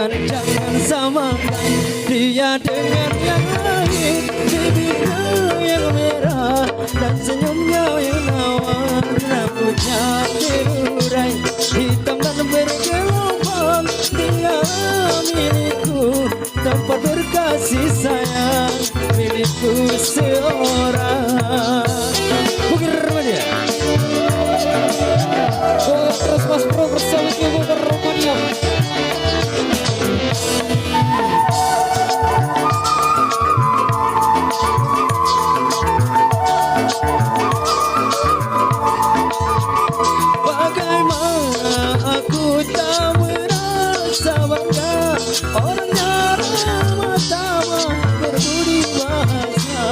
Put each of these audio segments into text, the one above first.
Jangan samakan dia dengan yang lain. Bibirnya yang merah dan senyumnya yang nawar, rambutnya terurai hitam dan bergelombang. Dia milikku, tempat berkasih sayang, milikku seorang. Bukir Romania. Terus Mas Bro bersama Bukir Romania. Bagaimana aku tak merasa bangga, orangnya ramah tamah berbudi bahasa.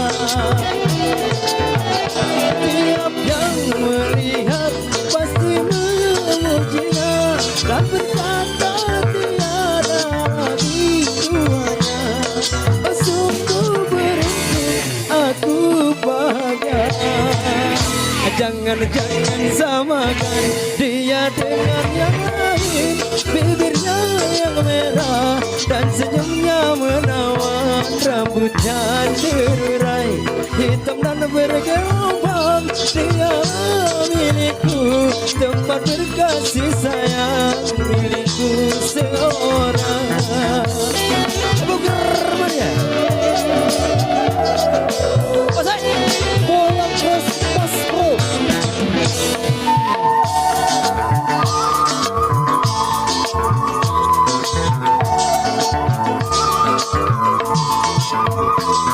Tiap yang melihat pasti memujinya dan berkata tiada lagi duanya. Sungguh beruntung aku bahagia. Jangan samakan dia dengan yang lain. Bibirnya yang merah dan senyumnya menawar, rambutnya terurai hitam dan bergelombang. Dia milikku, tempat berkasih sayang, milikku seorang. Bukir Romania. Goyang terus Mas Bro.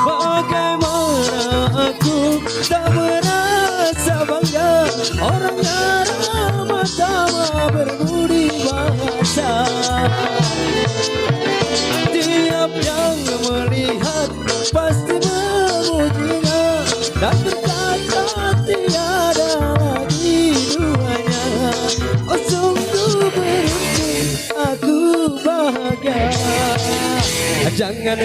Bagaimana aku tak merasa bangga, orangnya ramah tamah berbudi bahasa. Tiap yang melihat pasti memujinya dan berkata tiada lagi duanya. Oh sungguh beruntung aku bahagia. Jangan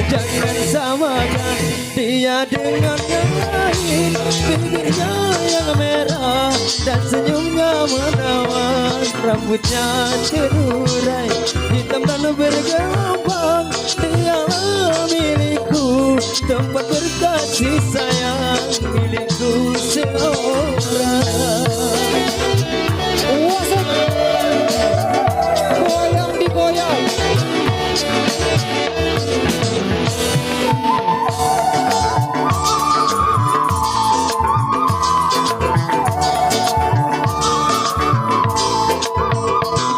samakan dia dengan yang lain. Bibirnya yang merah dan senyumnya menawar, rambutnya terurai hitam dan bergelombang. Dia milikku, tempat berkasih sayang, milikku seorang. Goyang digoyang.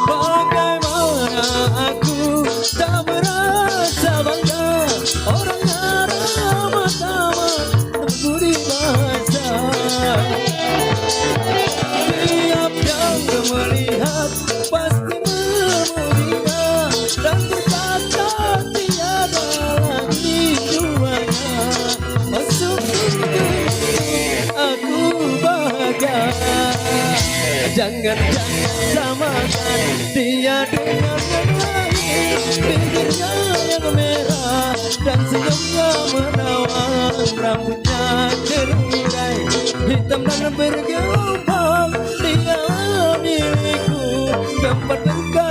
Bagaimana aku tak merasa bangga, orangnya ramah tamah berbudi bahasa. Tiap yang melihat pasti memujinya dan berkata tiada lagi duanya. Oh sungguh aku bahagia. Jangan samakan dia dengan yang lain. Bibirnya yang merah dan senyumnya menawar, rambutnya terurai hitam dan bergelombang. Dia milikku, tempat berkasih